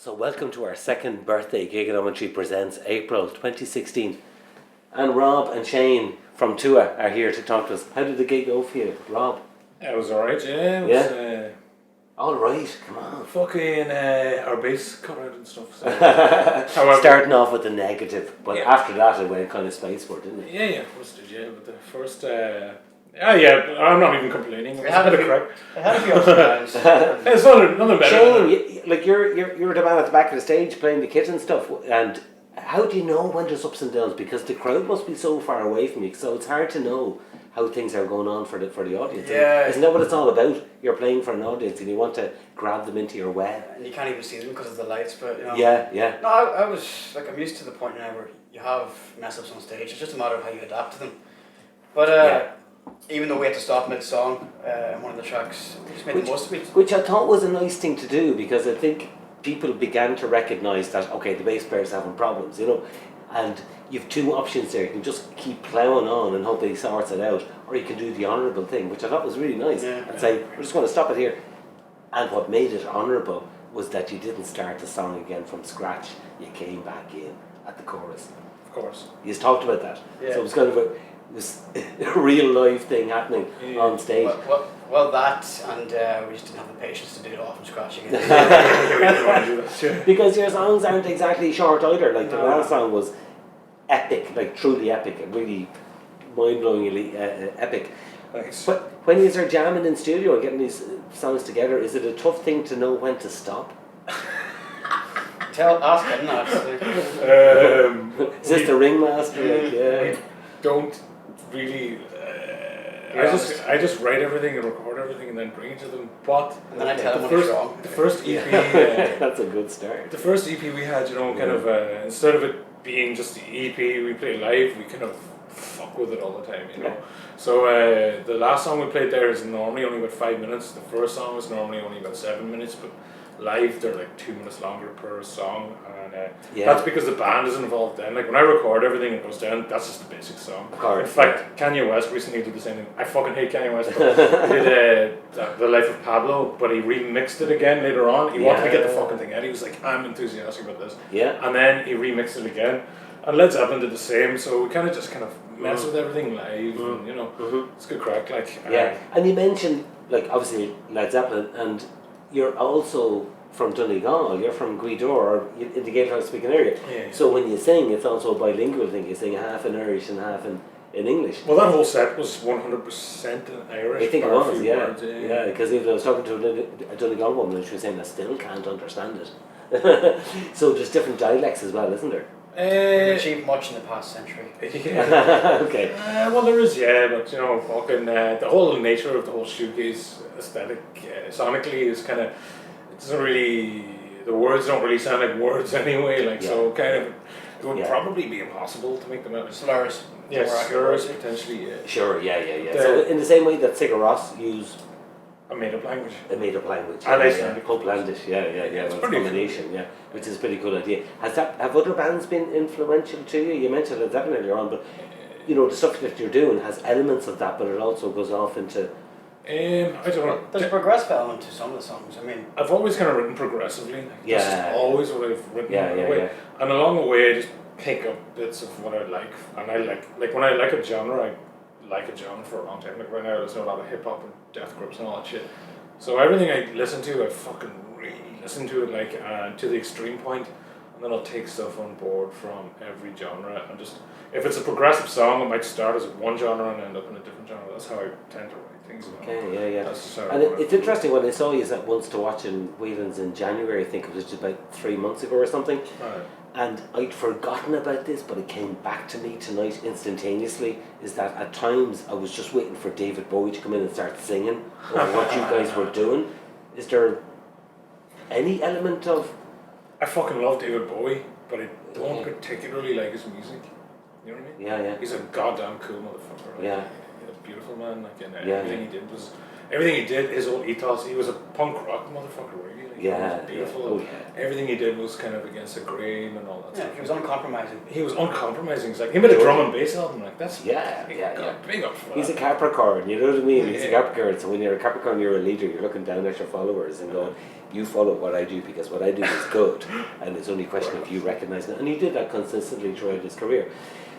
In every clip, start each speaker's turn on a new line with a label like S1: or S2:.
S1: So welcome to our second birthday Gigonometry Presents April 2016. And Rob and Shane from Tuath are here to talk to us. How did the gig go for you, Rob?
S2: It was alright, yeah.
S1: Yeah? Alright, come on.
S2: Fucking our bass cut out and stuff. So.
S1: However, starting off with the negative, but after that it went kind of spaceward, didn't it?
S2: Yeah, of course it did, yeah. But the first... I'm not even complaining. It had a bit of crack.
S3: It had a few ups and downs.
S2: It's nothing better.
S1: Shane, you're the man at the back of the stage playing the kit and stuff, and how do you know when there's ups and downs? Because the crowd must be so far away from you, so it's hard to know how things are going on for the audience.
S3: Yeah.
S1: Isn't that what it's all about? You're playing for an audience and you want to grab them into your web.
S3: And you can't even see them because of the lights, but you know.
S1: Yeah.
S3: No, I was like, I'm used to the point now where you have mess ups on stage. It's just a matter of how you adapt to them. But even though we had to stop mid-song in one of the tracks, we just made the most of it.
S1: Which I thought was a nice thing to do, because I think people began to recognise that, okay, the bass player's having problems, you know, and you've two options there. You can just keep ploughing on and hope he sorts it out, or you can do the honourable thing, which I thought was really nice, and say, we're just going to stop it here. And what made it honourable was that you didn't start the song again from scratch. You came back in at the chorus.
S2: Of course.
S1: You talked about that.
S3: Yeah.
S1: So it was kind of a real live thing happening on stage.
S3: Well, that, and we just didn't have the patience to do it all from scratch again.
S1: Because your songs aren't exactly short either. Like the last song was epic, like truly epic, and really mind-blowingly epic.
S2: Thanks.
S1: But when you're jamming in studio and getting these songs together, is it a tough thing to know when to stop?
S3: Ask him that.
S1: Is this the ringmaster?
S2: We don't really. I just write everything and record everything and then bring it to them. But
S3: and then I tell them when it's wrong.
S2: The first EP.
S1: That's a good start.
S2: The first EP we had, you know, kind of instead of it being just the EP we play live, we kind of fuck with it all the time, you know. So the last song we played there is normally only about 5 minutes. The first song was normally only about 7 minutes, but live they're like 2 minutes longer per song, and that's because the band is involved then. Like when I record everything and it goes down, that's just the basic song. In fact, Kanye West recently did the same thing. I fucking hate Kanye West, but he did The Life of Pablo, but he remixed it again later on. He wanted to get the fucking thing out. He was like, I'm enthusiastic about this.
S1: Yeah.
S2: And then he remixed it again. And Led Zeppelin did the same, so we kind of mess with everything live, and you know, it's good crack. Like
S1: and you mentioned like obviously Led Zeppelin, and you're also from Donegal. You're from Guidor, or in the Gaelic speaking area.
S2: Yeah.
S1: So when you sing, it's also a bilingual thing. You sing half in Irish and half in English.
S2: Well, that whole set was 100% in Irish.
S1: I think it was,
S2: words,
S1: yeah. Because even I was talking to a Donegal woman, and she was saying I still can't understand it. So there's different dialects as well, isn't there?
S3: We've achieved much in the past century.
S1: Okay.
S2: Well, there is, but you know, fucking the whole nature of the whole shoegaze aesthetic, sonically, is kind of, it doesn't really, the words don't really sound like words anyway. Like so, kind of, it would probably be impossible to make them out.
S3: Slurs.
S2: Yes, slurs potentially. Yeah.
S1: Sure. Yeah. So in the same way that Sigur Rós use
S2: a made-up language.
S1: And
S2: Icelandic.
S1: Copelandish, yeah.
S2: It's
S1: Well,
S2: pretty
S1: combination, which is a pretty cool idea. Have other bands been influential to you? You mentioned Led Zeppelin earlier on, but you know the stuff that you're doing has elements of that, but it also goes off into.
S2: I don't know.
S3: There's a progressive element to some of the songs. I mean,
S2: I've always kind of written progressively. This is always what I've written. And along the way, I just pick up bits of what I like, and I like when I like a genre, I like a genre for a long time. Like right now I listen to a lot of hip hop and death grips and all that shit. So everything I listen to, I fucking really listen to it like to the extreme point, and then I'll take stuff on board from every genre, and just if it's a progressive song, it might start as one genre and end up in a different genre. That's how I tend to write things.
S1: Okay, yeah.
S2: That's
S1: and it's interesting when I saw you at once to watch in Whelan's in January. I think it was just about 3 months ago or something.
S2: Right.
S1: And I'd forgotten about this, but it came back to me tonight instantaneously, is that at times I was just waiting for David Bowie to come in and start singing over what you guys were doing. Is there any element of...
S2: I fucking love David Bowie, but I don't particularly like his music. You know what I mean?
S1: Yeah.
S2: He's a goddamn cool motherfucker. Like,
S1: Yeah.
S2: He's a beautiful man, like, and everything he did was... everything he did, his whole ethos, he was a punk rock motherfucker, really. Like,
S1: Yeah,
S2: he was beautiful.
S1: yeah. Oh, yeah.
S2: Everything he did was kind of against the grain and all that
S3: Yeah,
S2: stuff.
S3: he was uncompromising.
S2: He was uncompromising. It's like he made a drum and bass album. Like that's
S1: Yeah,
S2: big,
S1: yeah.
S2: big up for
S1: He's a
S2: that.
S1: Capricorn, you know what I mean? He's a
S2: Yeah.
S1: Capricorn, so when you're a Capricorn, you're a leader, you're looking down at your followers and going, you follow what I do because what I do is good, and it's only a question of you recognising it. And he did that consistently throughout his career.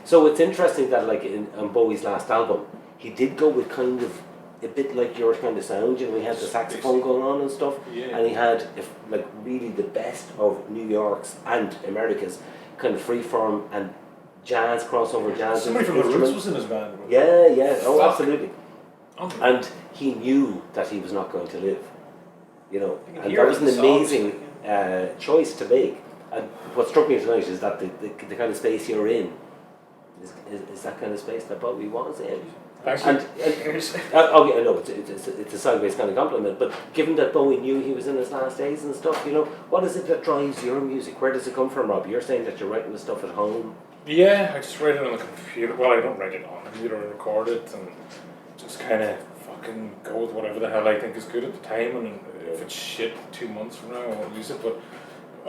S1: So it's interesting that, like, on Bowie's last album, he did go with kind of a bit like your kind of sound, you know, he had the saxophone going on and stuff,
S2: Yeah.
S1: and he had, like, really the best of New York's and America's kind of freeform and jazz, crossover jazz.
S2: Somebody from the
S1: instrument.
S2: Roots was in his band.
S1: Yeah, yeah, oh,
S2: Fuck.
S1: absolutely. And he knew that he was not going to live, you know,
S3: You can
S1: and
S3: hear
S1: that
S3: it
S1: was
S3: in
S1: an
S3: the songs,
S1: amazing choice to make. And what struck me tonight is that the kind of space you're in is that kind of space that Bowie was in.
S2: Actually,
S1: Okay, I know it's a sideways kind of compliment, but given that Bowie knew he was in his last days and stuff, you know, what is it that drives your music? Where does it come from, Rob? You're saying that you're writing the stuff at home.
S2: yeah, I just write it on the computer. Well, I don't write it on the computer. I record it and just kind of fucking go with whatever the hell I think is good at the time. And if it's shit 2 months from now, I won't use it. But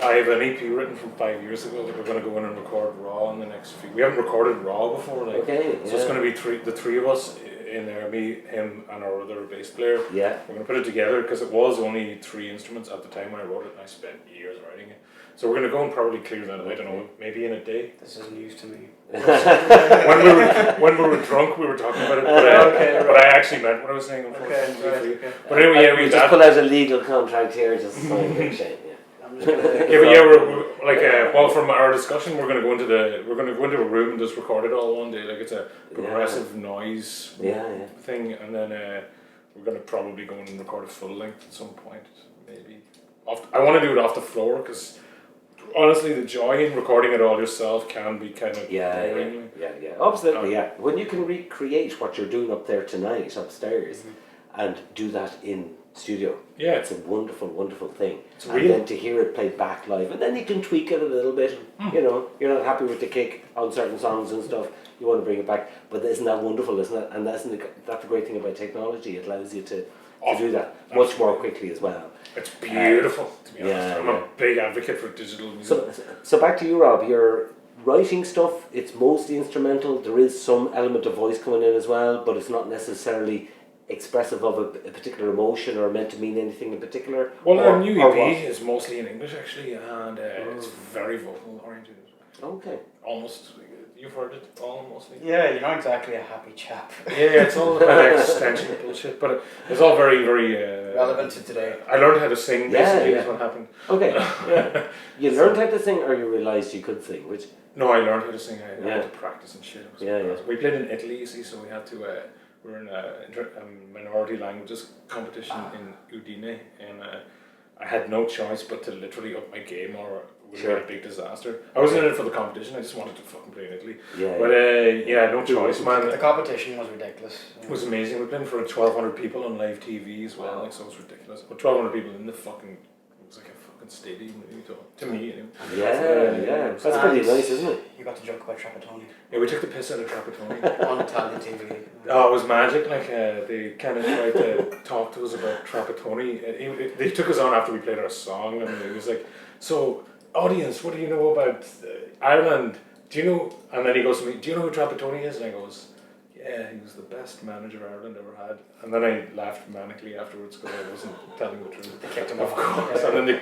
S2: I have an EP written from 5 years ago that we're going to go in and record raw in the next few. We haven't recorded raw before, like,
S1: Okay,
S2: so it's going to be the three of us in there, me, him, and our other bass player.
S1: Yeah.
S2: We're going to put it together because it was only 3 instruments at the time when I wrote it, and I spent years writing it. So we're going to go and probably clear that. I don't know, maybe in a day.
S3: This is news to me.
S2: when we were drunk, we were talking about it, but I actually meant what I was saying. Unfortunately,
S3: Okay.
S2: but anyway, yeah,
S1: we
S2: we
S1: just pull out a legal contract here, just sign it. Shane, yeah.
S3: I'm just gonna
S2: Yeah, but yeah, we're like well, from our discussion, we're gonna go into a room and just record it all one day. Like it's a progressive noise thing, and then we're gonna probably go in and record a full length at some point. Maybe I want to do it off the floor because honestly, the joy in recording it all yourself can be kind of boring.
S1: Yeah. Absolutely, yeah. When you can recreate what you're doing up there tonight, upstairs, and do that in studio, it's a wonderful, wonderful thing.
S2: It's
S1: and
S2: real.
S1: then to hear it played back live, and then you can tweak it a little bit. You know, you're not happy with the kick on certain songs and stuff. You want to bring it back, but isn't that wonderful? Isn't it? And that's the great thing about technology. It allows you to do that much more quickly as well.
S2: It's beautiful, to be honest. I'm a big advocate for digital music.
S1: So back to you, Rob. You're writing stuff. It's mostly instrumental. There is some element of voice coming in as well, but it's not necessarily expressive of a particular emotion or meant to mean anything in particular.
S2: Well, our new
S1: or
S2: EP is mostly in English actually, and it's very vocal oriented.
S1: Okay.
S2: Almost, you've heard it all mostly.
S3: Yeah, you're not exactly a happy chap.
S2: Yeah, it's all about existential bullshit, but it's all very, very
S3: Relevant to today.
S2: I learned how to sing basically. Is what happened.
S1: Okay. Yeah. You learned how to sing, or you realised you could sing? Which?
S2: No, I learned how to sing. I had to practice and shit. We played in Italy, you see, so we had to. We were in a minority languages competition in Udine, and I had no choice but to literally up my game, or it would have been a big disaster. I wasn't in it for the competition. I just wanted to fucking play in Italy. No choice, man.
S3: The competition was ridiculous.
S2: It was amazing. We played for 1,200 people on live TV as well, like, so it was ridiculous. But 1,200 people in the fucking, it was like a fucking stadium to me. Anyway.
S1: Yeah. That's pretty nice, isn't it?
S3: You got to joke about Trapattoni
S2: Yeah, we took the piss out of Trapattoni.
S3: on Italian TV.
S2: Oh, it was magic. Like they kind of tried to talk to us about Trapattoni. They took us on after we played our song, and it was like, "So, audience, what do you know about Ireland? Do you know?" And then he goes to me, "Do you know who Trapattoni is?" And I goes, "Yeah, he was the best manager Ireland ever had." And then I laughed manically afterwards because I wasn't telling the truth.
S3: They kicked him
S2: Of
S3: off.
S2: course. And then they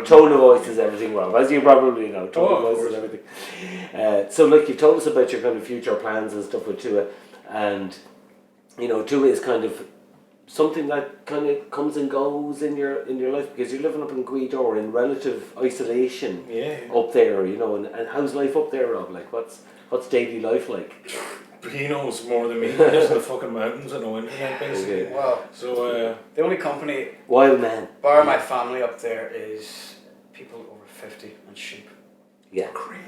S1: Tone of voice is everything, Rob, as you probably know. Tone of voice is everything. So, look, you've told us about your kind of future plans and stuff with Tuath, and you know, Tuath is kind of something that kind of comes and goes in your life because you're living up in Guido in relative isolation. Up there, you know, and how's life up there, Rob? Like, what's daily life like?
S2: He knows more than me. He lives in the fucking mountains and no internet, basically.
S1: Okay.
S3: Well,
S2: so
S3: the only company,
S1: Wild man.
S3: bar my family up there, is people over 50 and sheep.
S1: Yeah.
S2: crazy.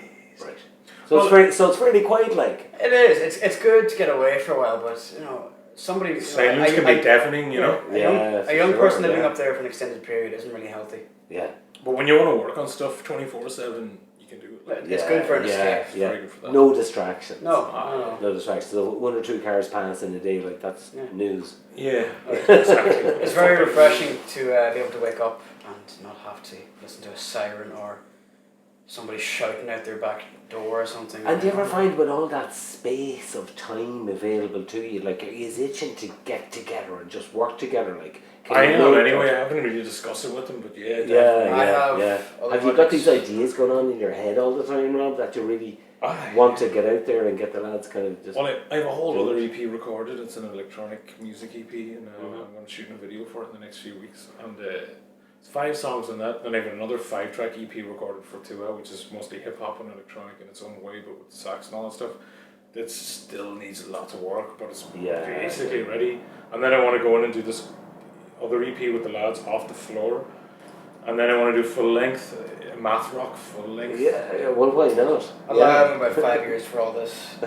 S1: Right. So it's fairly quiet, like.
S3: It is. It's good to get away for a while, but you know, somebody.
S2: Silence can be deafening, you know.
S3: A young person living up there for an extended period isn't really healthy.
S1: Yeah.
S2: But when you want to work on stuff 24/7, you can do it.
S3: It's good for an escape.
S2: It's very good for that.
S1: No distractions.
S3: No.
S1: No distractions. So 1 or 2 cars pass in a day, like that's news.
S2: Yeah, exactly.
S3: It's very refreshing to be able to wake up and not have to listen to a siren or somebody shouting out their back door or something.
S1: And do you ever find with all that space of time available to you, like, are you itching to get together and just work together? Like,
S2: I am anyway. I haven't really discussed it with them, but yeah, definitely.
S1: Have you got these ideas going on in your head all the time, Rob, that you really want to get out there and get the lads kind of just...
S2: Well, I have a whole other EP recorded. It's an electronic music EP, and I'm going to shoot a video for it in the next few weeks. And it's 5 songs on that. Then I have another 5-track EP recorded for Tuath, which is mostly hip hop and electronic in its own way, but with sax and all that stuff. That still needs a lot of work, but it's basically ready. And then I want to go in and do this other EP with the lads off the floor, and then I want to do full length, math rock full length.
S1: Yeah, well, why not?
S3: I'll have about 5 years for all this.
S2: I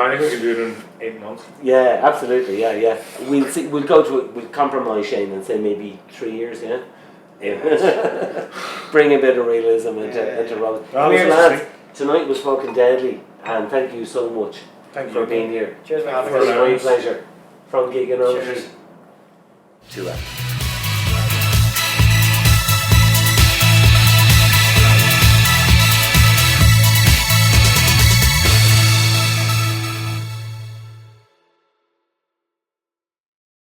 S2: think we can do it in 8 months.
S1: Yeah, absolutely. Yeah. We'll see. We'll go to it. We'll compromise, Shane, and say maybe 3 years. Yeah. Bring a bit of realism into Rob. Come here, lads. Tonight was fucking deadly, and thank you so much for being here.
S3: Cheers, man.
S1: It was a great pleasure from Gigonometry. Tuath.